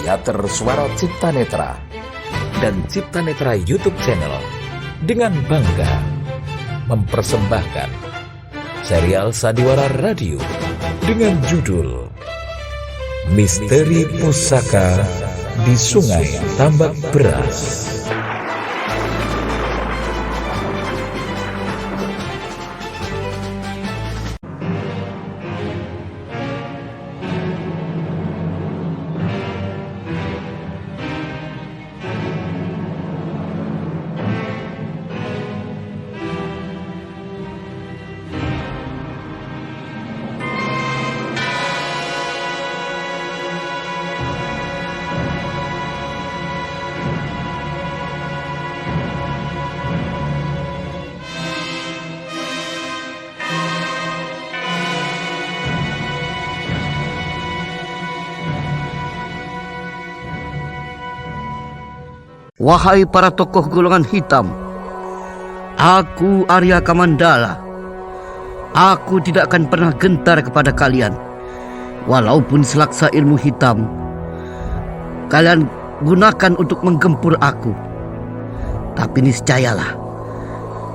Teater Suara Cipta Netra dan Cipta Netra YouTube channel dengan bangga mempersembahkan serial Sandiwara Radio dengan judul Misteri Pusaka di Sungai Tambak Beras. Wahai para tokoh golongan hitam, aku Arya Kamandala. Aku tidak akan pernah gentar kepada kalian. Walaupun selaksa ilmu hitam kalian gunakan untuk menggempur aku, tapi niscayalah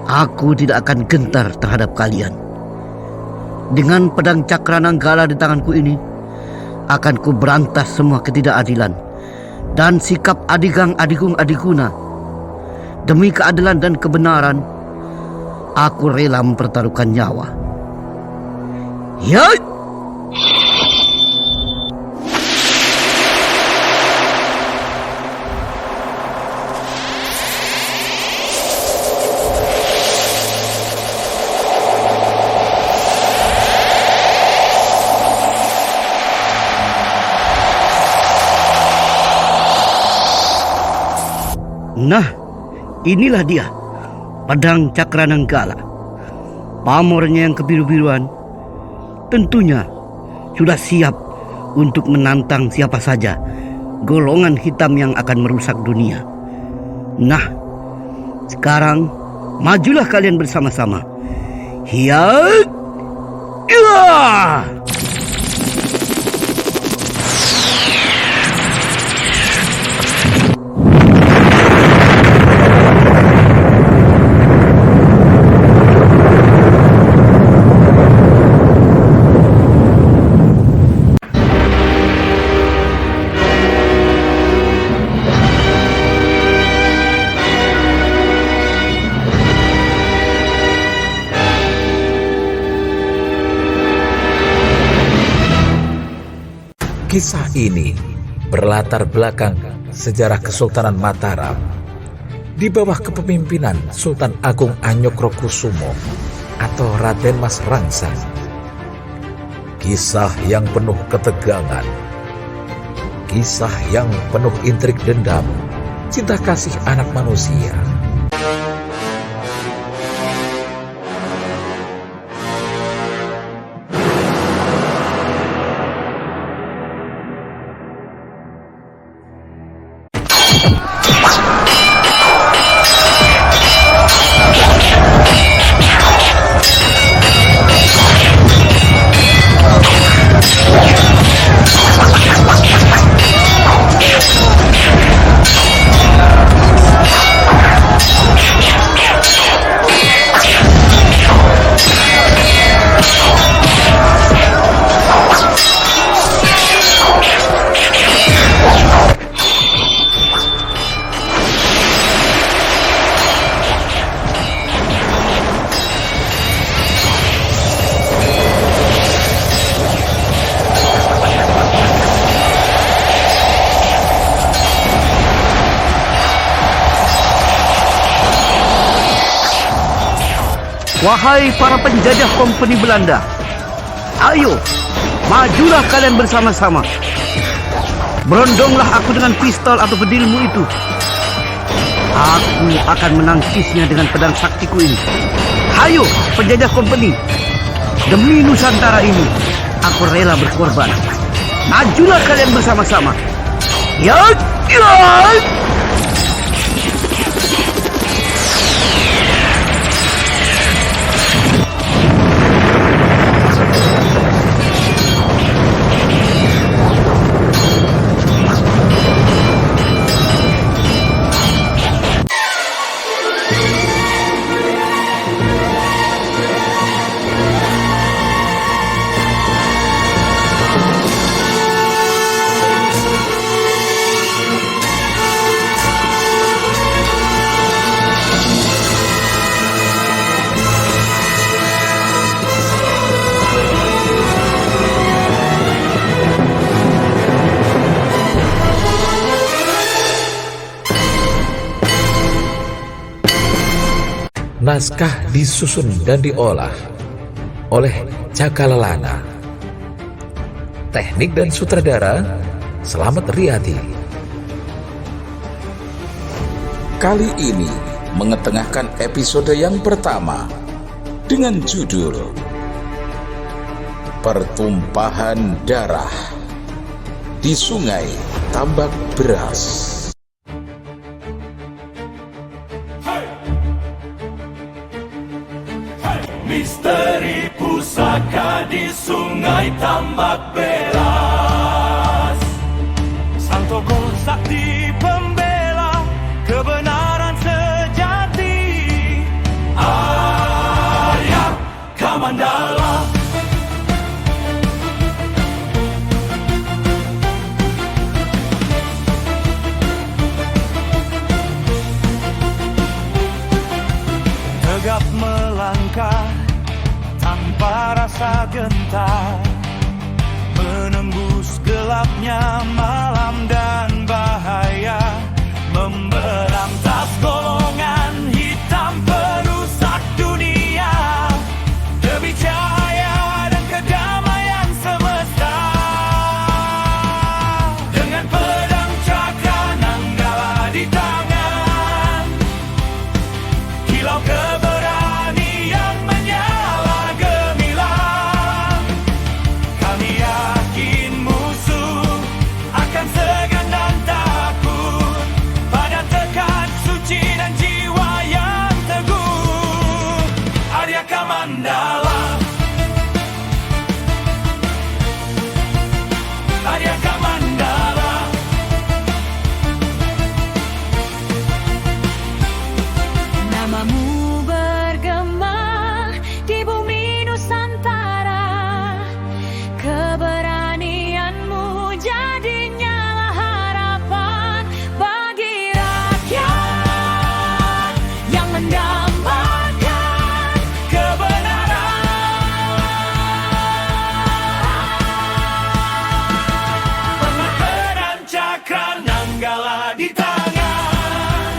aku tidak akan gentar terhadap kalian. Dengan pedang Cakrananggala di tanganku ini, akan ku berantas semua ketidakadilan dan sikap adigang adigung adiguna. Demi keadilan dan kebenaran, aku rela mempertaruhkan nyawa. Ya! Nah, inilah dia, pedang Cakrananggala. Pamornya yang kebiru-biruan tentunya sudah siap untuk menantang siapa saja golongan hitam yang akan merusak dunia. Nah, sekarang majulah kalian bersama-sama. Hiat! Ya! Kisah ini berlatar belakang sejarah Kesultanan Mataram di bawah kepemimpinan Sultan Agung Anyokrokusumo atau Raden Mas Rangsang. Kisah yang penuh ketegangan, kisah yang penuh intrik dendam, cinta kasih anak manusia. Wahai para penjajah kompeni Belanda, ayo, majulah kalian bersama-sama. Berondonglah aku dengan pistol atau bedilmu itu. Aku akan menangkisnya dengan pedang saktiku ini. Ayo, penjajah kompeni. Demi Nusantara ini, aku rela berkorban. Majulah kalian bersama-sama. Ya, ya! Naskah disusun dan diolah oleh Caka Lelana. Teknik dan sutradara Slamet Riyadi. Kali ini mengetengahkan episode yang pertama dengan judul Pertumpahan Darah di Sungai Tambak Beras. Misteri pusaka di Sungai Tambak Beras. Sang tokoh sakti pembela kebenaran sejati, Arya Kamandala. Tegap melangkah tanpa rasa gentar, menembus gelapnya malam dan bahaya, memberantas golongan hitam perusak dunia, demi cahaya dan kedamaian semesta. Dengan pedang cakra nanggala di tangan, kilau keberanian menyala gemilang. Kami yakin musuh akan segan dan takut pada tekad suci dan jiwa yang teguh. Arya Kamandala, Arya Kamandala. Namamu bergema di bumi Nusantara, keberanianmu jadi nyala harapan bagi rakyat yang mendambakan Kebenaran. Pedang cakra nanggala di tangan,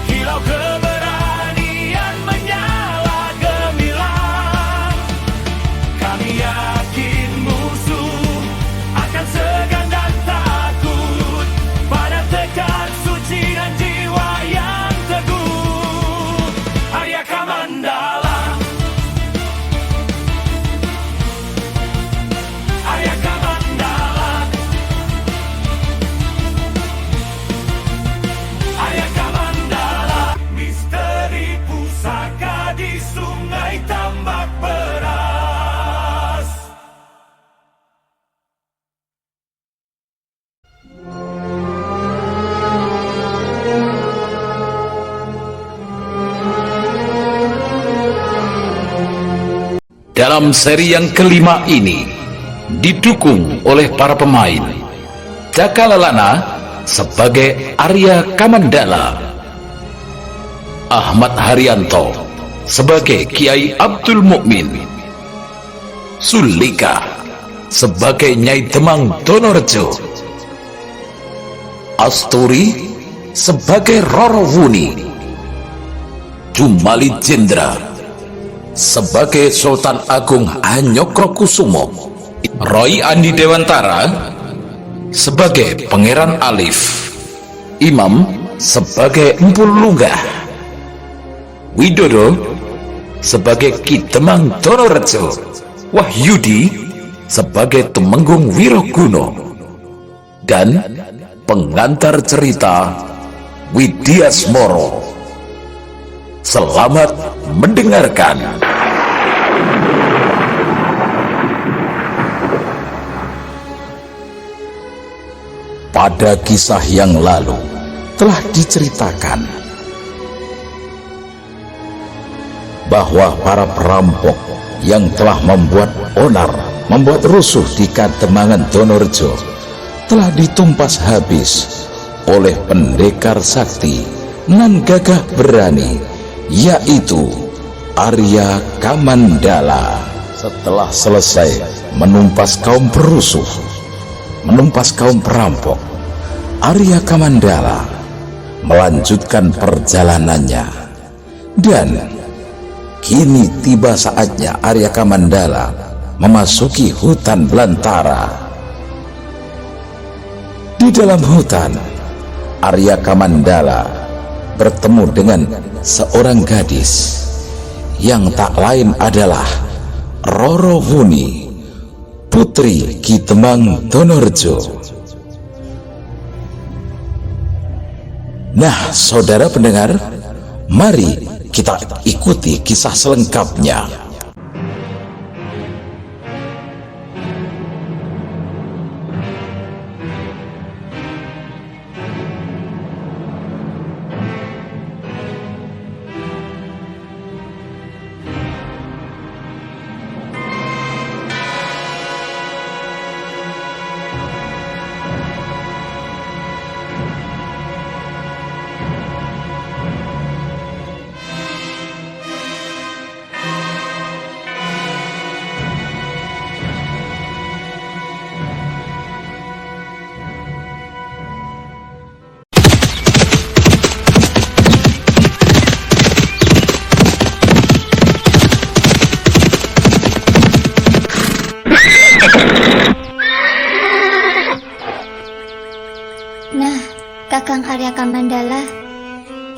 kilau keberanian menyala gemilang. Kami yakin musuh akan segan dan takut pada tekad suci dan jiwa yang teguh. Arya Kamandala, Arya Kamandala, Arya Kamandala. Misteri pusaka di Sungai Tambak Beras. Dalam seri yang kelima ini didukung oleh para pemain Caka Lelana sebagai Arya Kamandala, Ahmad Haryanto sebagai Kiai Abdul Mukmin, Sulika sebagai Nyai Demang Donorejo, Asturi sebagai Roro Wuni, Jumali Jendra sebagai Sultan Agung Hanyokrokusumo, Roy Andi Dewantara sebagai Pangeran Alif, Imam sebagai Empul Lunggah, Widodo sebagai Ki Demang Donorejo, Wahyudi sebagai Tumenggung Wiroguno, dan pengantar cerita Widya Smoro. Selamat mendengarkan. Pada kisah yang lalu telah diceritakan bahwa para perampok yang telah membuat onar, membuat rusuh di Kademangan Donorejo telah ditumpas habis oleh pendekar sakti nan gagah berani, yaitu Arya Kamandala. Setelah selesai menumpas kaum perusuh, menumpas kaum perampok, Arya Kamandala melanjutkan perjalanannya Dan kini tiba saatnya Arya Kamandala memasuki hutan belantara. Di dalam hutan, Arya Kamandala bertemu dengan seorang gadis yang tak lain adalah Roro Wuni, putri Ki Temang Donorjo. Nah, saudara pendengar, mari kita ikuti kisah selengkapnya. Nah, Kakang Arya Kamandala,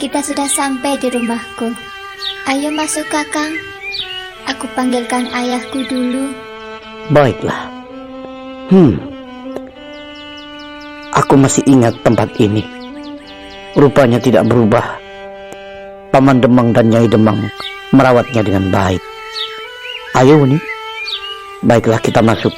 kita sudah sampai di rumahku. Ayo masuk, Kakang. Aku panggilkan ayahku dulu. Baiklah. Aku masih ingat tempat ini. Rupanya tidak berubah. Paman Demang dan Nyai Demang merawatnya dengan baik. Ayo, Wuni. Baiklah, kita masuk.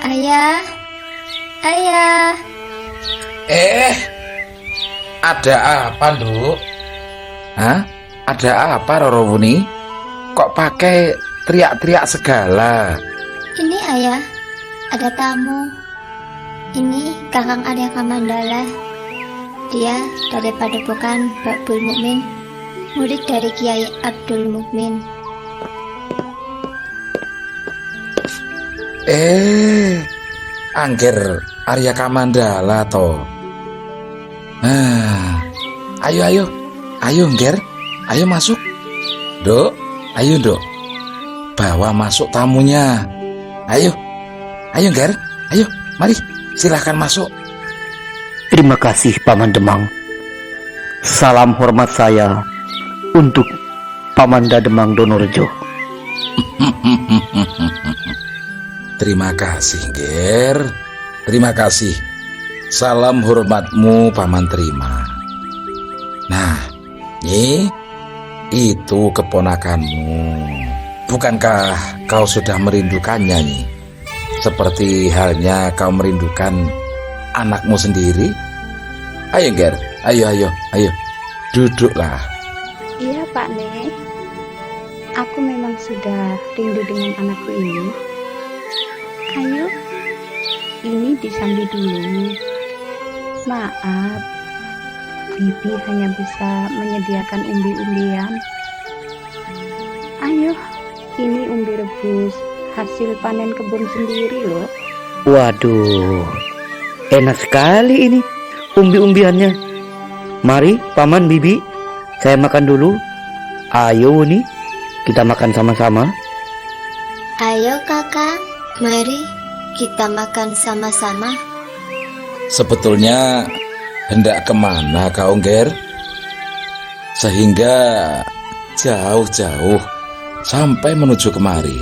Ayah, ayah. Ada apa, Nduk? Hah? Ada apa, Roro Wuni? Kok pakai teriak-teriak segala? Ini ayah, ada tamu. Ini Kakang Arya Kamandala. Dia dari Padepokan Babul Mukmin, murid dari Kiai Abdul Mukmin. Angger Arya Kamandala to. Ayo Ngger, ayo masuk. Dok, ayo Dok, bawa masuk tamunya. Ayo Ngger, ayo, mari silahkan masuk. Terima kasih, Paman Demang. Salam hormat saya untuk Pamanda Demang Donorjo. Terima kasih, Ngger. Terima kasih. Salam hormatmu, Paman terima. Nah, itu keponakanmu. Bukankah kau sudah merindukannya, Nyi? Seperti halnya kau merindukan anakmu sendiri. Ayo, Ngger. Ayo. Duduklah. Iya, Pak Nek. Aku memang sudah rindu dengan anakku ini. Ayo, ini disambi dulu. Maaf, Bibi hanya bisa menyediakan umbi-umbian. Ayo, ini umbi rebus hasil panen kebun sendiri loh. Waduh, enak sekali ini umbi-umbiannya. Mari, Paman, Bibi, saya makan dulu. Ayo nih, kita makan sama-sama. Ayo, Kakang. Mari kita makan sama-sama. Sebetulnya hendak kemana kau, Ngger? Sehingga jauh-jauh sampai menuju kemari.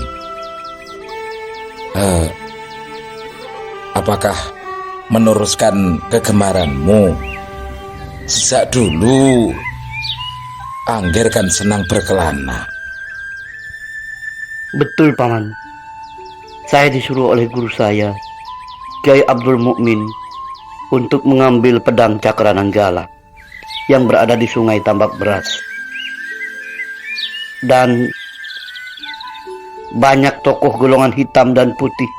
Apakah meneruskan kegemaranmu? Sejak dulu Angger kan senang berkelana. Betul, Paman. Saya disuruh oleh guru saya, Kiai Abdul Mukmin, untuk mengambil pedang Cakrananggala yang berada di Sungai Tambak Beras. Dan banyak tokoh golongan hitam dan putih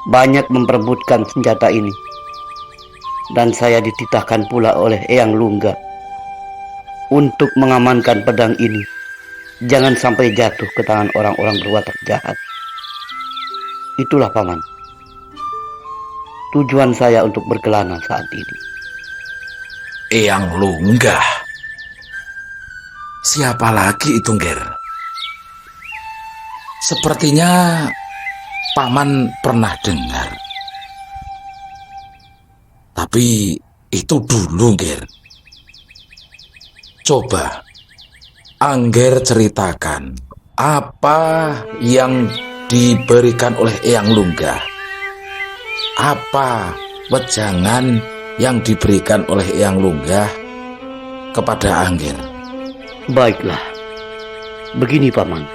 banyak memperebutkan senjata ini. Dan saya dititahkan pula oleh Eyang Lungga untuk mengamankan pedang ini jangan sampai jatuh ke tangan orang-orang berwatak jahat. Itulah paman, tujuan saya untuk berkelana saat ini. Eyang Lunggah. Siapa lagi itu, Ger? Sepertinya paman pernah dengar. Tapi itu dulu, Ger. Coba Angger ceritakan apa yang diberikan oleh Eyang Lunggah. Apa wejangan yang diberikan oleh Eyang Lunggah kepada Angger? Baiklah, begini paman.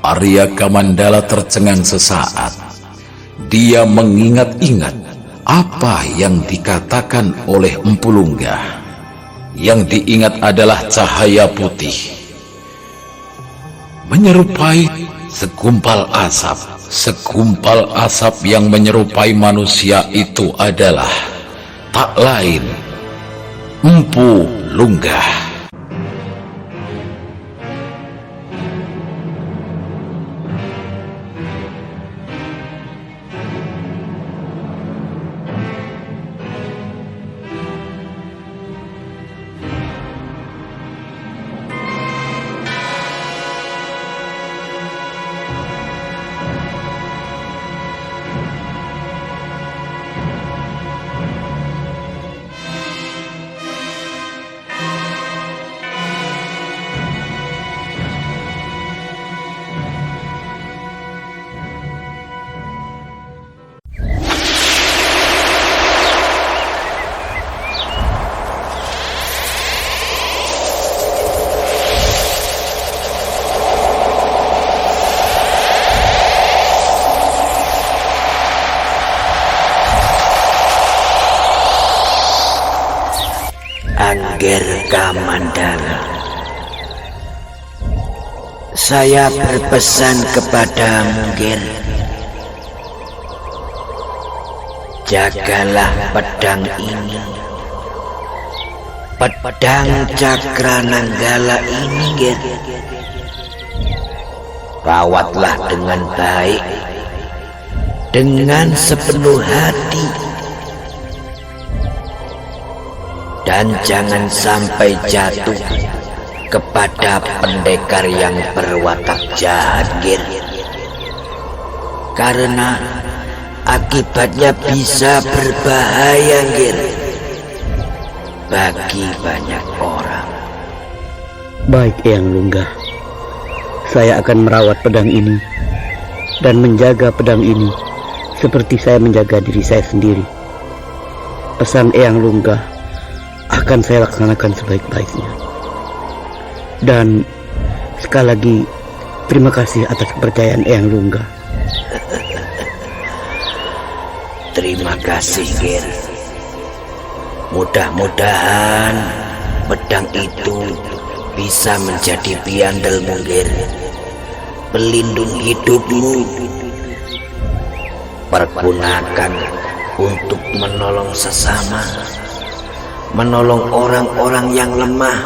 Arya Kamandala tercengang sesaat. Dia mengingat-ingat apa yang dikatakan oleh Empu Lunggah. Yang diingat adalah cahaya putih, menyerupai segumpal asap. Segumpal asap yang menyerupai manusia itu adalah tak lain Empu Lunggah. Angger Kamandala, saya berpesan kepadamu, Ger. Jagalah pedang ini, pedang Cakrananggala ini, Ger. Rawatlah dengan baik, dengan sepenuh hati. Dan jangan sampai jatuh kepada pendekar yang berwatak jahat, Ger. Karena akibatnya bisa berbahaya, Ger, bagi banyak orang. Baik, Eyang Lunggah. Saya akan merawat pedang ini dan menjaga pedang ini seperti saya menjaga diri saya sendiri. Pesan Eyang Lunggah akan saya laksanakan sebaik-baiknya. Dan sekali lagi terima kasih atas kepercayaan Eyang Lunggah. Terima kasih, Ger. Mudah-mudahan pedang itu bisa menjadi piandelmu, Ger, pelindung hidupmu. Pergunakan untuk menolong sesama, menolong orang-orang yang lemah,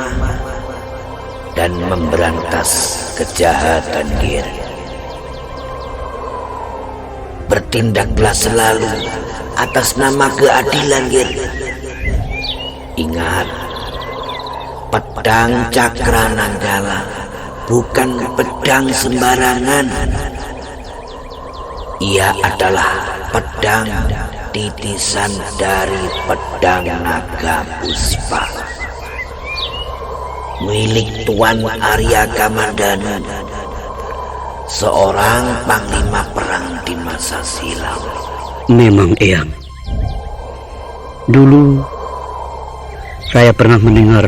dan memberantas kejahatan, Ger. Bertindaklah selalu atas nama keadilan, Ger. Ingat, pedang Cakrananggala bukan pedang sembarangan. Ia adalah pedang titisan dari pedang Naga Puspa, milik Tuan Arya Kamandanu, seorang panglima perang di masa silam. Memang, Eyang. Dulu saya pernah mendengar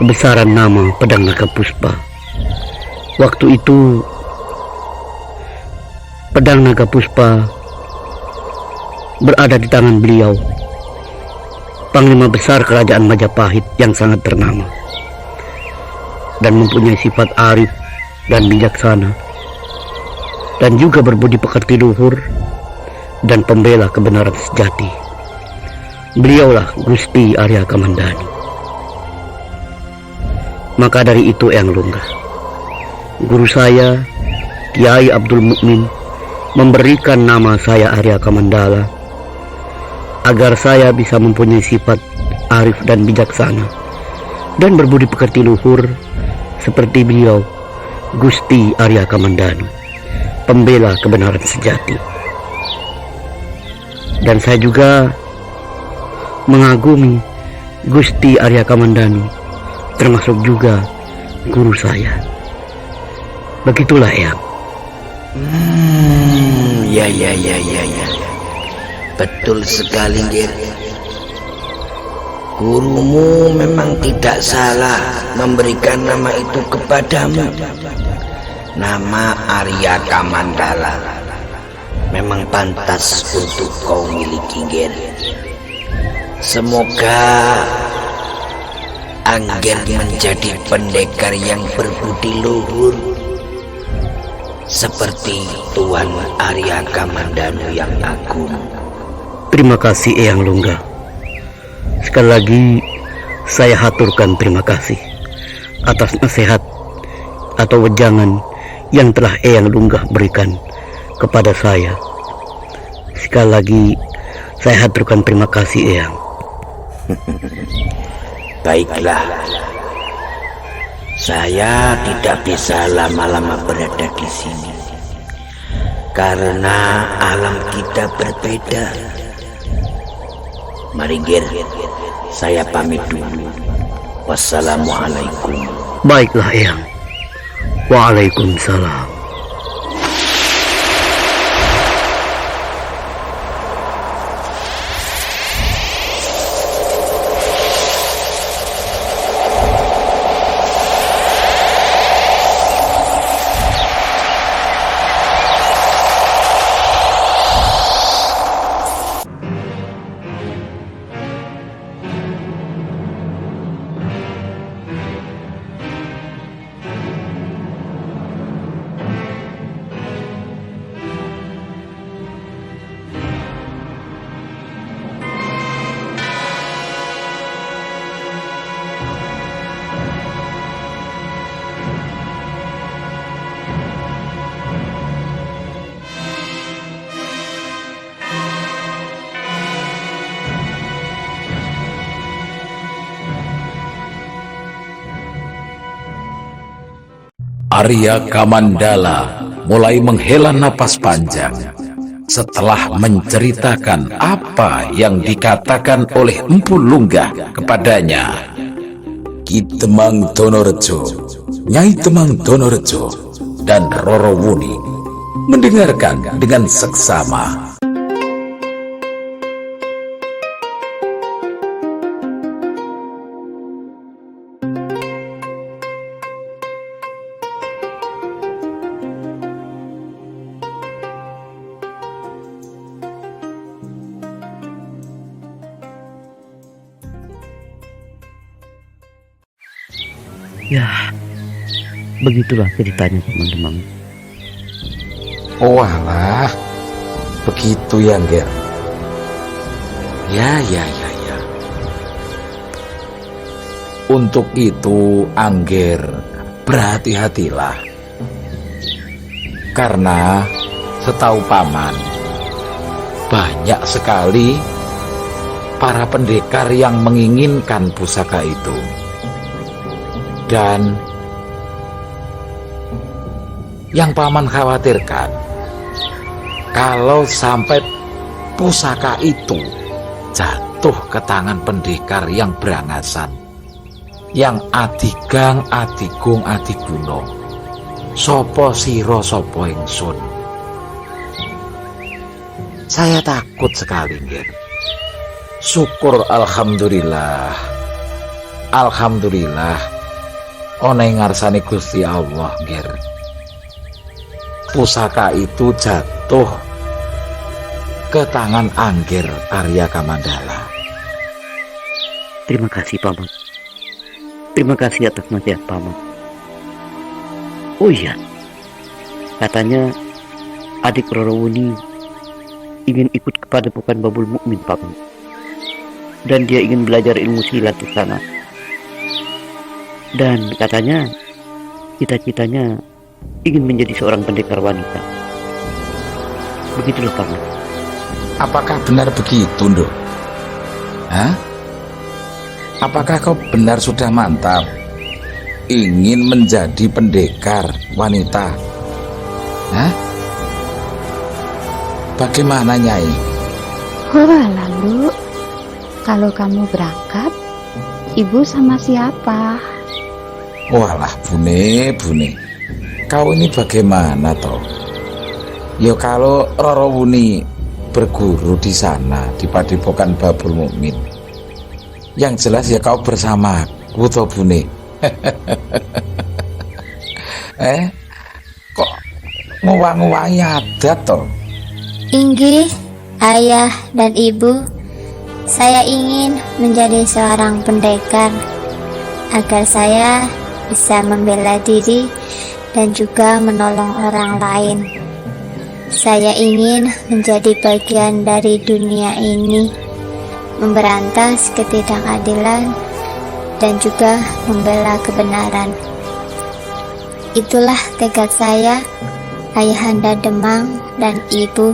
kebesaran nama pedang Naga Puspa. Waktu itu pedang Naga Puspa berada di tangan beliau, Panglima Besar Kerajaan Majapahit yang sangat ternama dan mempunyai sifat arif dan bijaksana, dan juga berbudi pekerti luhur dan pembela kebenaran sejati. Beliaulah Gusti Arya Kamandanu. Maka dari itu, Eyang Lunggah, guru saya Kiai Abdul Mukmin memberikan nama saya Arya Kamandala agar saya bisa mempunyai sifat arif dan bijaksana dan berbudi pekerti luhur seperti beliau Gusti Arya Kamandanu, pembela kebenaran sejati. Dan saya juga mengagumi Gusti Arya Kamandanu, termasuk juga guru saya. Begitulah, Eyang. Ya. Betul sekali, Ger. Gurumu memang tidak salah memberikan nama itu kepadamu. Nama Arya Kamandala memang pantas untuk kau miliki, Ger. Semoga Angger menjadi pendekar yang berbudi luhur seperti Tuan Arya Kamandanu yang agung. Terima kasih, Eyang Lunggah. Sekali lagi saya haturkan terima kasih atas nasihat atau wejangan yang telah Eyang Lunggah berikan kepada saya. Sekali lagi saya haturkan terima kasih, Eyang. Baiklah, saya tidak bisa lama-lama berada di sini karena alam kita berbeda. Mari, Ger, saya pamit dulu. Wassalamualaikum. Baiklah, Eyang. Waalaikumsalam. Arya Kamandala mulai menghela napas panjang setelah menceritakan apa yang dikatakan oleh Empu Lunggah kepadanya. Ki Temang Donorejo, Nyai Temang Donorejo, dan Roro Wuni mendengarkan dengan seksama. Ya, begitulah ceritanya, teman-teman. Oh alah, begitu ya, Ger. Ya. Untuk itu, Angger, berhati-hatilah. Karena setahu Paman, banyak sekali para pendekar yang menginginkan pusaka itu. Dan yang Paman khawatirkan, kalau sampai pusaka itu jatuh ke tangan pendekar yang berangasan, yang adigang, adigung, adiguno, sopo siro sopo ingsun. Saya takut sekali, Nger. Syukur alhamdulillah ana ing ngarsane Gusti Allah, Nger. Pusaka itu jatuh ke tangan Angger Arya Kamandala. Terima kasih, Paman. Terima kasih atas nasihat Paman. Oh iya, katanya adik Roro Wuni ingin ikut kepada Padepokan Babul Mukmin, Paman. Dan dia ingin belajar ilmu silat di sana. Dan katanya cita-citanya ingin menjadi seorang pendekar wanita. Begitulah, Paman. Apakah benar begitu, Nduk? Hah? Apakah kau benar sudah mantap ingin menjadi pendekar wanita? Hah? Bagaimana, Nyai? Wah, lalu kalau kamu berangkat, ibu sama siapa? Walah, Bune, kau ini bagaimana toh? Ya kalau Roro Wuni berguru di sana di Padepokan Babul Mukmin, yang jelas ya kau bersamaku toh, Bune. Kok nguwang-nguwangi adat toh? Inggih, ayah dan ibu, saya ingin menjadi seorang pendekar agar saya bisa membela diri dan juga menolong orang lain. Saya ingin menjadi bagian dari dunia ini, memberantas ketidakadilan dan juga membela kebenaran. Itulah tekad saya, Ayahanda Demang dan Ibu.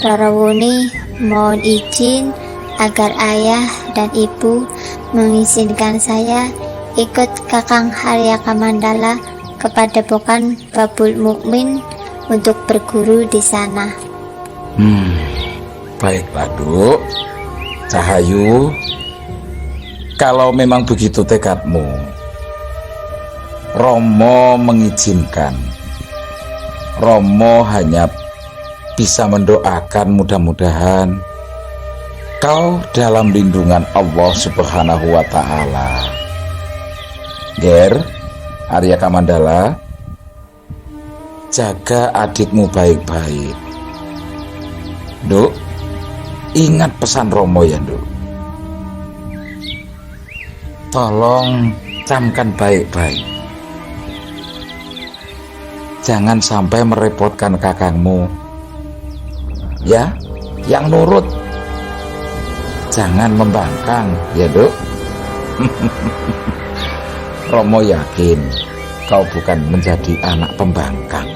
Roro Wuni mohon izin agar ayah dan ibu mengizinkan saya ikut Kakang Arya Kamandala kepada Padepokan Babul Mukmin untuk berguru di sana. Baiklah, Duk. Cahayu, kalau memang begitu tekadmu, Romo mengizinkan. Romo hanya bisa mendoakan mudah-mudahan kau dalam lindungan Allah Subhanahu wa Ta'ala. Ger Arya Kamandala, jaga adikmu baik-baik. Nduk, ingat pesan Romo ya, Nduk. Tolong camkan baik-baik. Jangan sampai merepotkan kakangmu. Ya, yang nurut. Jangan membangkang, ya, Nduk. Romo yakin kau bukan menjadi anak pembangkang.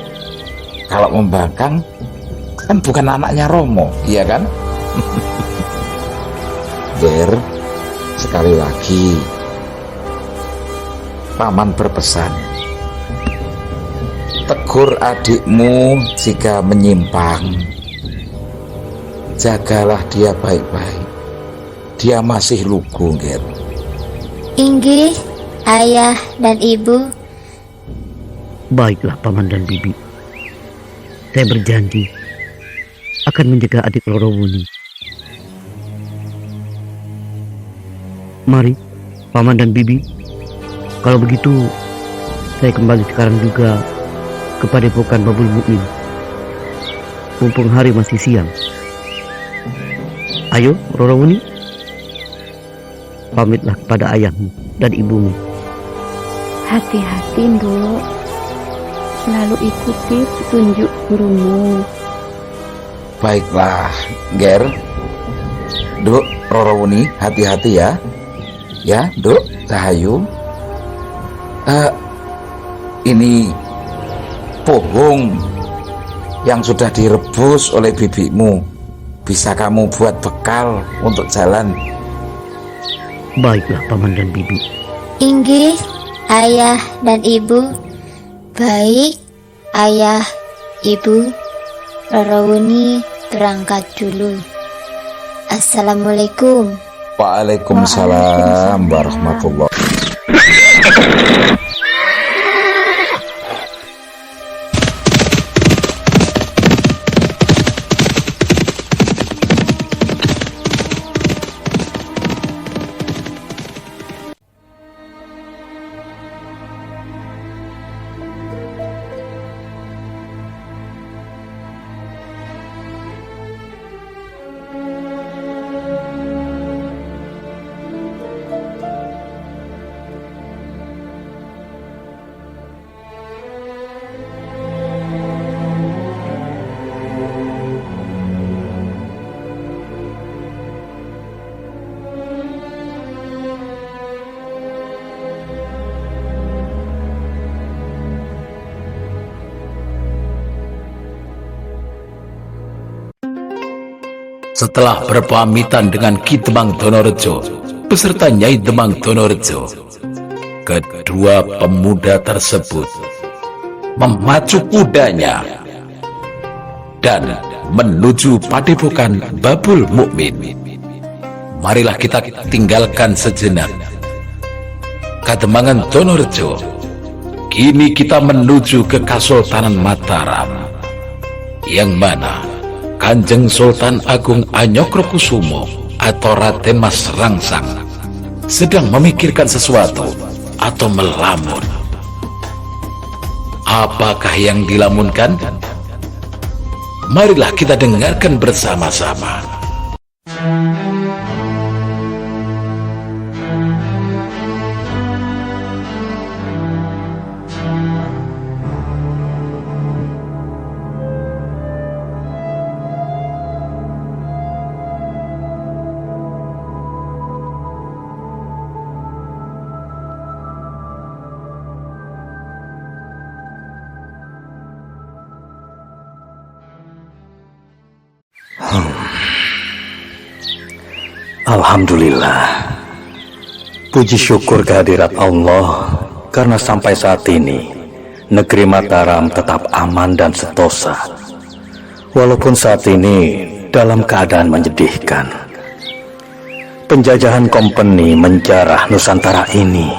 Kalau membangkang kan bukan anaknya Romo, iya kan? Ger, sekali lagi Paman berpesan, tegur adikmu jika menyimpang. Jagalah dia baik-baik. Dia masih lugu, Ger. Inggih, ayah dan ibu. Baiklah, Paman dan Bibi. Saya berjanji akan menjaga adik Roro Wuni. Mari, Paman dan Bibi. Kalau begitu, saya kembali sekarang juga kepada Padepokan Babul Mukmin. Mumpung hari masih siang. Ayo, Roro Wuni. Pamitlah kepada ayahmu dan ibumu. Hati-hati, Nduk. Selalu ikuti petunjuk gurumu. Baiklah, Ger. Nduk, Roro Wuni, hati-hati ya. Ya, Nduk, Cahayu. Ini pohong yang sudah direbus oleh bibimu. Bisa kamu buat bekal untuk jalan. Baiklah, Paman dan Bibi. Inggih, ayah dan ibu. Baik, ayah, ibu. Roro Wuni berangkat dulu. Assalamualaikum. Waalaikumsalam warahmatullahi. Setelah berpamitan dengan Ki Demang Donorejo beserta Nyai Demang Donorejo, kedua pemuda tersebut memacu kudanya dan menuju padepokan Babul Mukmin. Marilah kita tinggalkan sejenak Kademangan Donorejo. Kini kita menuju ke Kasultanan Mataram, yang mana Kanjeng Sultan Agung Anyokrokusumo atau Raden Mas Rangsang sedang memikirkan sesuatu atau melamun. Apakah yang dilamunkan? Marilah kita dengarkan bersama-sama. Alhamdulillah, puji syukur kehadirat Allah karena sampai saat ini negeri Mataram tetap aman dan sentosa, walaupun saat ini dalam keadaan menyedihkan. Penjajahan kompeni menjarah Nusantara ini.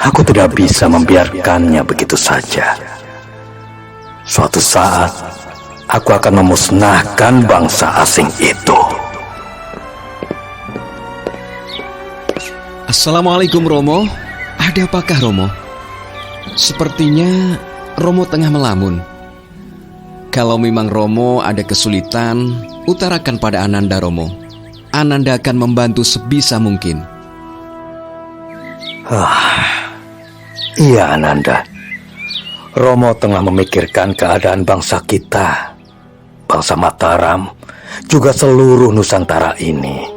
Aku tidak bisa membiarkannya begitu saja. Suatu saat aku akan memusnahkan bangsa asing itu. Assalamualaikum Romo. Ada apakah Romo? Sepertinya Romo tengah melamun. Kalau memang Romo ada kesulitan, utarakan pada Ananda Romo. Ananda akan membantu sebisa mungkin. Iya Ananda. Romo tengah memikirkan keadaan bangsa kita, bangsa Mataram, juga seluruh Nusantara ini.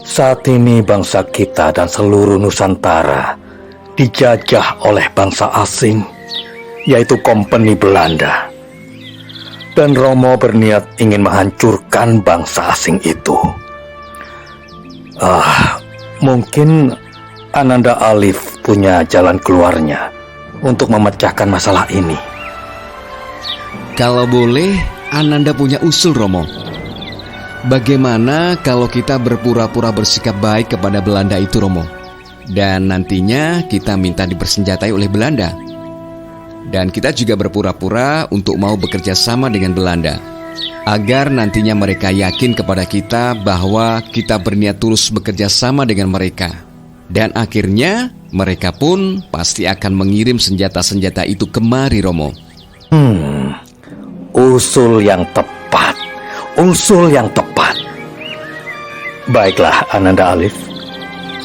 Saat ini bangsa kita dan seluruh Nusantara dijajah oleh bangsa asing, yaitu kompeni Belanda. Dan Romo berniat ingin menghancurkan bangsa asing itu. Mungkin Ananda Alif punya jalan keluarnya untuk memecahkan masalah ini. Kalau boleh, Ananda punya usul Romo. Bagaimana kalau kita berpura-pura bersikap baik kepada Belanda itu Romo? Dan nantinya kita minta dipersenjatai oleh Belanda. Dan kita juga berpura-pura untuk mau bekerja sama dengan Belanda, agar nantinya mereka yakin kepada kita bahwa kita berniat tulus bekerja sama dengan mereka. Dan akhirnya mereka pun pasti akan mengirim senjata-senjata itu kemari Romo. Usul yang tepat. Usul yang tepat. Baiklah Ananda Alif,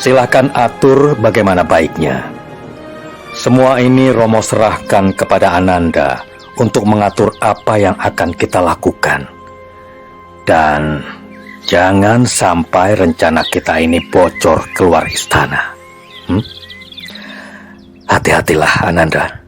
silakan atur bagaimana baiknya. Semua ini Romo serahkan kepada Ananda untuk mengatur apa yang akan kita lakukan. Dan jangan sampai rencana kita ini bocor keluar istana. Hati-hatilah Ananda.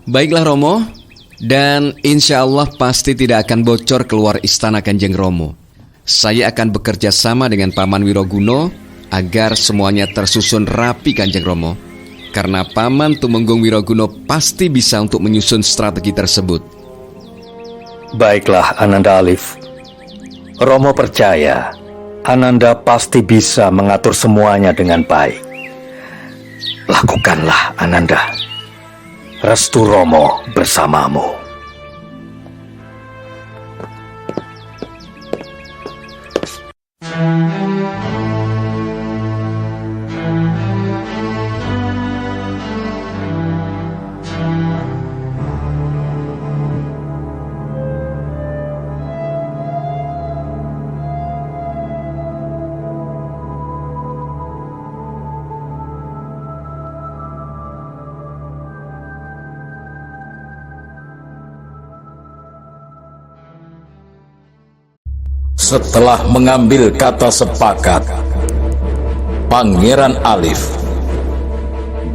Baiklah Romo. Dan insya Allah pasti tidak akan bocor keluar istana Kanjeng Romo. Saya akan bekerja sama dengan Paman Wiroguno agar semuanya tersusun rapi Kanjeng Romo. Karena Paman Tumenggung Wiroguno pasti bisa untuk menyusun strategi tersebut. Baiklah Ananda Alif. Romo percaya Ananda pasti bisa mengatur semuanya dengan baik. Lakukanlah Ananda. Restu Romo bersamamu. Setelah mengambil kata sepakat, Pangeran Alif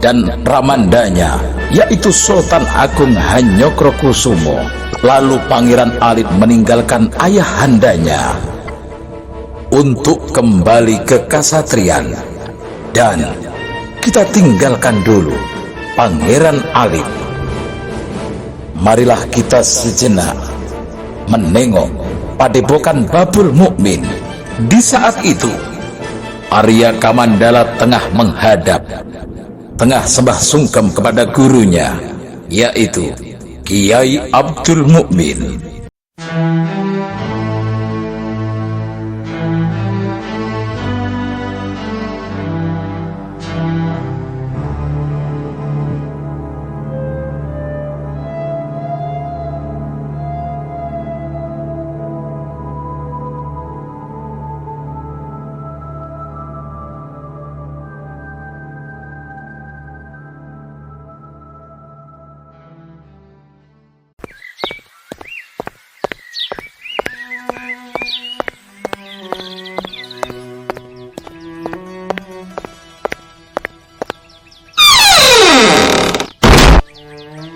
dan ramandanya, yaitu Sultan Agung Hanyokrokusumo, Lalu Pangeran Alit meninggalkan ayahandanya untuk kembali ke kasatrian. Dan kita tinggalkan dulu Pangeran Alit. Marilah kita sejenak menengok padepokan Babul Mukmin. Di saat itu Arya Kamandala tengah menghadap, tengah sembah sungkem kepada gurunya, yaitu Kiai Abdul Mukmin.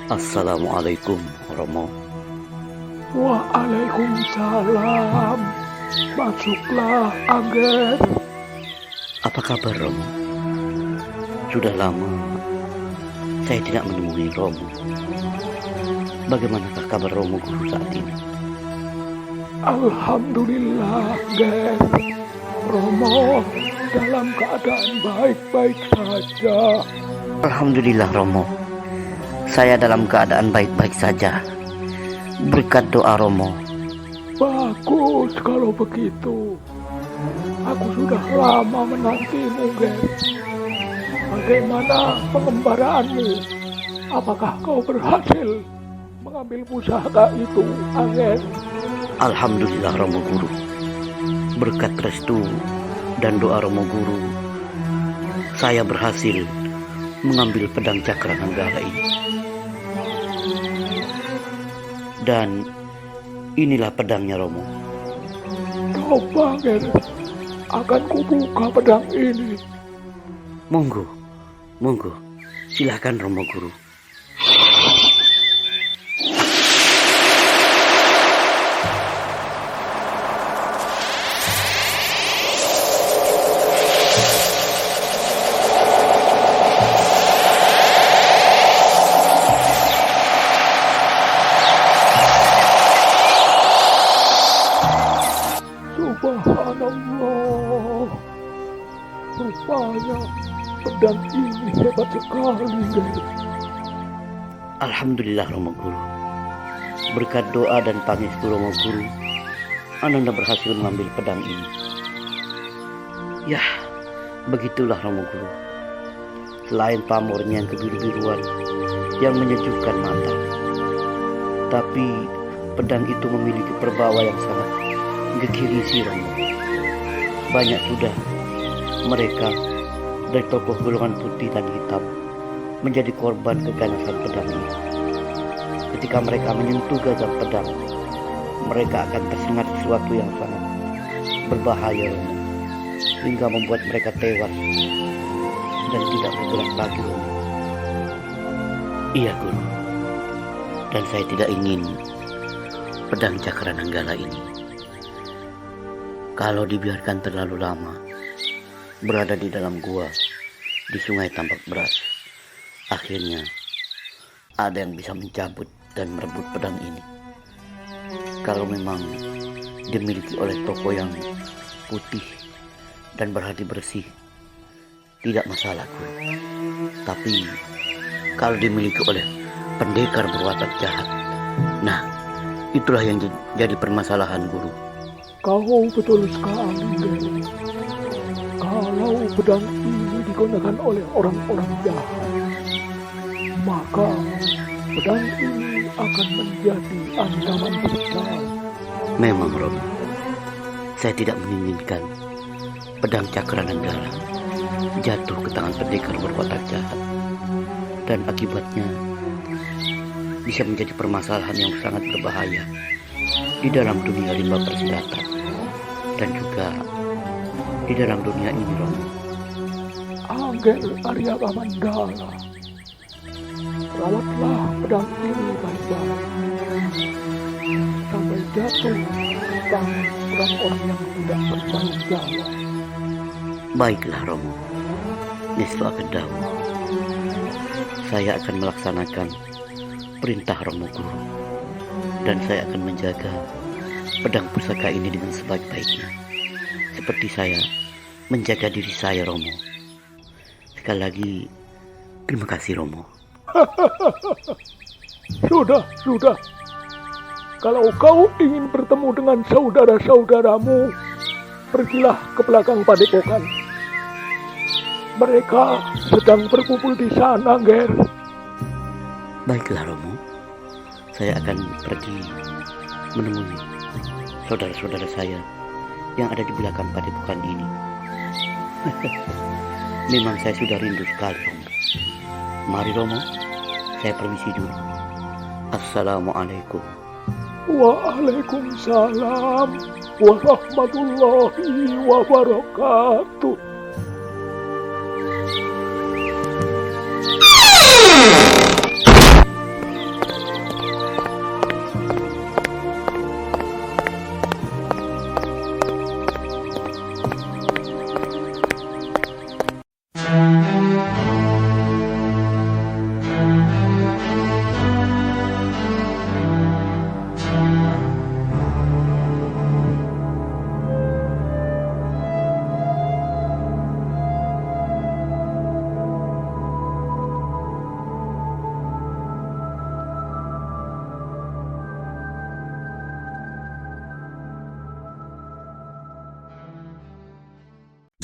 Assalamualaikum, Romo. Waalaikumsalam. Masuklah, Angger. Apa kabar, Romo? Sudah lama saya tidak menemui Romo. Bagaimanakah kabar Romo Guru saat ini? Alhamdulillah, Angger. Romo dalam keadaan baik-baik saja. Alhamdulillah, Romo. Saya dalam keadaan baik-baik saja. Berkat doa Romo. Bagus kalau begitu. Aku sudah lama menantimu, Ger. Bagaimana pengembaraanmu? Apakah kau berhasil mengambil pusaka itu, Angger? Alhamdulillah, Romo Guru. Berkat restu dan doa Romo Guru, saya berhasil mengambil pedang Cakrananggala ini. Dan inilah pedangnya, Romo. Coba, Ger. Akan kubuka pedang ini. Monggo, monggo. Silakan, Romo Guru. Subhanallah. Rupanya pedang ini hebat sekali, Ger. Alhamdulillah, Romo Guru. Berkat doa dan pangestu Romo Guru, Ananda berhasil mengambil pedang ini. Ya, begitulah Romo Guru. Selain pamornya yang kebiru-biruan yang menyejukkan mata, tapi pedang itu memiliki perbawa yang sangat gegirisi, Romo. Banyak sudah mereka dari tokoh golongan putih dan hitam menjadi korban keganasan pedang ini. Ketika mereka menyentuh gagam pedang, mereka akan tersengat sesuatu yang sangat berbahaya, Romo, hingga membuat mereka tewas dan tidak bergerak lagi, Romo. Iya, Guru. Dan saya tidak ingin pedang Cakrananggala ini, kalau dibiarkan terlalu lama berada di dalam gua di Sungai Tambak Beras, akhirnya ada yang bisa mencabut dan merebut pedang ini. Kalau memang dimiliki oleh tokoh yang putih dan berhati bersih, tidak masalah, Guru. Tapi kalau dimiliki oleh pendekar berwatak jahat, nah itulah yang jadi permasalahan, Guru. Kau betul sekali, Ger. Kalau pedang ini digunakan oleh orang-orang jahat, maka pedang ini akan menjadi ancaman besar. Memang, Romo, saya tidak menginginkan pedang Cakrananggala jatuh ke tangan pendekar berwatak jahat, dan akibatnya bisa menjadi permasalahan yang sangat berbahaya di dalam dunia rimba persilatan dan juga di dalam dunia ini, Romo. Angger Arya Kamandala, rawatlah pedang ini baik-baik. jatuh tangan orang-orang yang tidak bertanggung jawab. Baiklah Romo, Nistu akan dawu. Saya akan melaksanakan perintah Romo Guru, dan saya akan menjaga pedang pusaka ini dengan sebaik-baiknya, seperti saya menjaga diri saya, Romo. Sekali lagi, terima kasih, Romo. Sudah. Kalau kau ingin bertemu dengan saudara-saudaramu, pergilah ke belakang padepokan. Mereka sedang berkumpul di sana, Ger. Baiklah, Romo. Saya akan pergi menemui saudara-saudara saya yang ada di belakang padepokan ini. Memang saya sudah rindu sekali, Romo. Mari, Romo. Saya permisi dulu. Assalamualaikum. Waalaikumsalam warahmatullahi wabarakatuh.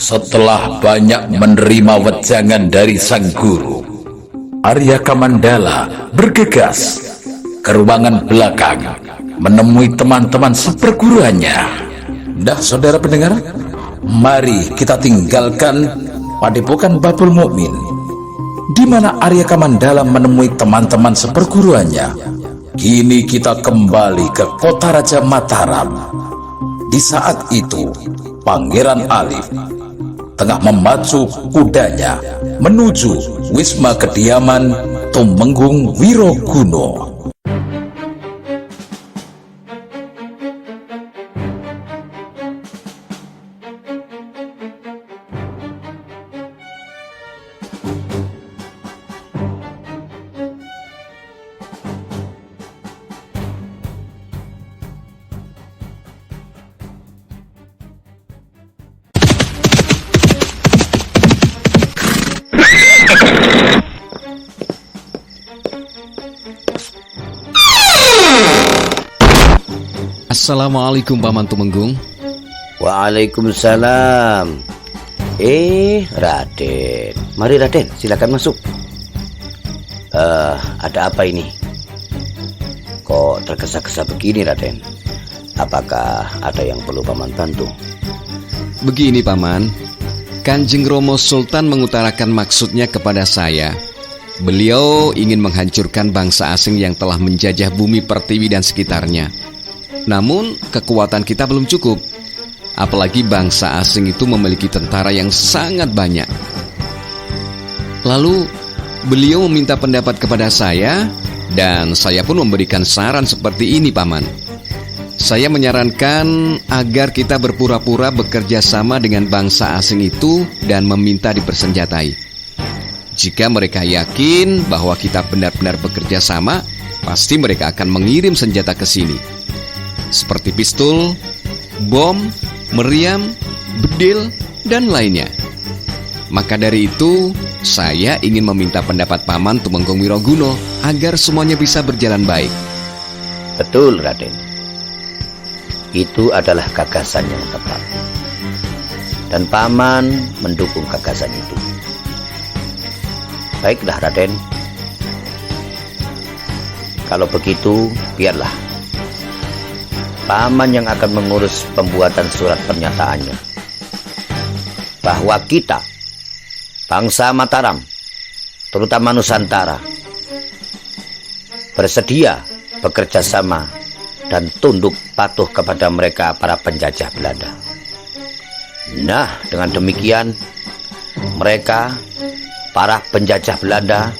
Setelah banyak menerima wejangan dari sang guru, Arya Kamandala bergegas ke ruangan belakang menemui teman-teman seperguruannya. Dah saudara pendengar, mari kita tinggalkan padepokan Babul Mukmin, di mana Arya Kamandala menemui teman-teman seperguruannya. Kini kita kembali ke kota Raja Mataram. Di saat itu, Pangeran Alif tengah memacu kudanya menuju wisma kediaman Tumenggung Wiroguno. Assalamualaikum Paman Tumenggung. Waalaikumsalam. Raden. Mari Raden, silakan masuk. Ada apa ini? Kok tergesa-gesa begini Raden? Apakah ada yang perlu Paman bantu? Begini Paman, Kanjeng Romo Sultan mengutarakan maksudnya kepada saya. Beliau ingin menghancurkan bangsa asing yang telah menjajah bumi Pertiwi dan sekitarnya. Namun kekuatan kita belum cukup. Apalagi bangsa asing itu memiliki tentara yang sangat banyak. Lalu beliau meminta pendapat kepada saya, dan saya pun memberikan saran seperti ini Paman. Saya menyarankan agar kita berpura-pura bekerja sama dengan bangsa asing itu dan meminta dipersenjatai. Jika mereka yakin bahwa kita benar-benar bekerja sama, pasti mereka akan mengirim senjata ke sini. Seperti pistol, bom, meriam, bedil, dan lainnya. Maka dari itu, saya ingin meminta pendapat Paman Tumenggung Wiroguno agar semuanya bisa berjalan baik. Betul Raden. Itu adalah gagasan yang tepat. Dan Paman mendukung gagasan itu. Baiklah Raden. Kalau begitu, biarlah Paman yang akan mengurus pembuatan surat pernyataannya. Bahwa kita, bangsa Mataram, terutama Nusantara, bersedia bekerja sama dan tunduk patuh kepada mereka para penjajah Belanda. Nah, dengan demikian, mereka, para penjajah Belanda,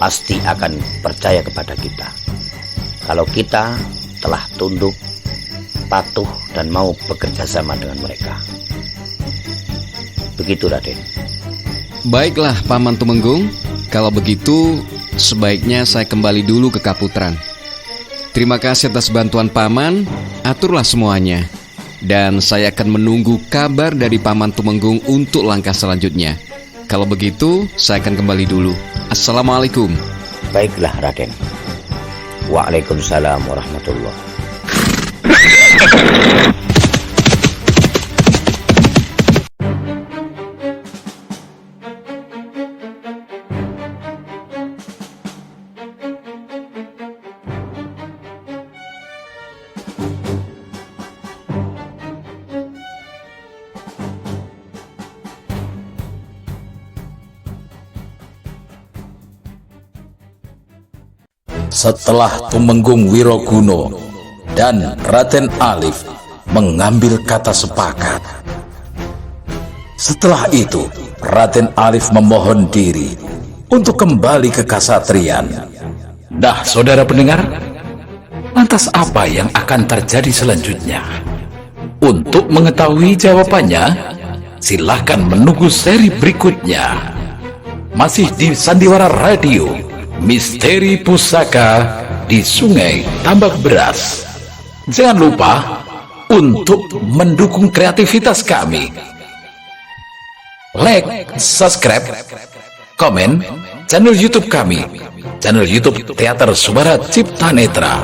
pasti akan percaya kepada kita. Kalau kita telah tunduk patuh dan mau bekerja sama dengan mereka. Begitu, Raden. Baiklah, Paman Tumenggung. Kalau begitu, sebaiknya saya kembali dulu ke Kaputran. Terima kasih atas bantuan Paman. Aturlah semuanya. Dan saya akan menunggu kabar dari Paman Tumenggung untuk langkah selanjutnya. Kalau begitu, saya akan kembali dulu. Assalamualaikum. Baiklah, Raden. Waalaikumsalam warahmatullahi. Setelah Tumenggung Wiroguno dan Raden Alif mengambil kata sepakat, setelah itu Raden Alif memohon diri untuk kembali ke Kasatriyan. Nah, saudara pendengar, lantas apa yang akan terjadi selanjutnya? Untuk mengetahui jawabannya, silahkan menunggu seri berikutnya. Masih di Sandiwara Radio, Misteri Pusaka di Sungai Tambak Beras. Jangan lupa untuk mendukung kreativitas kami. Like, subscribe, komen channel YouTube kami, channel YouTube Teater Sumara Cipta Netra.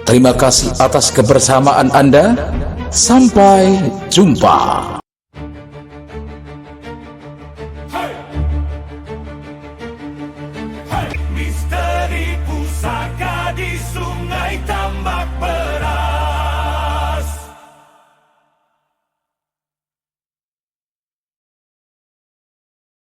Terima kasih atas kebersamaan Anda. Sampai jumpa.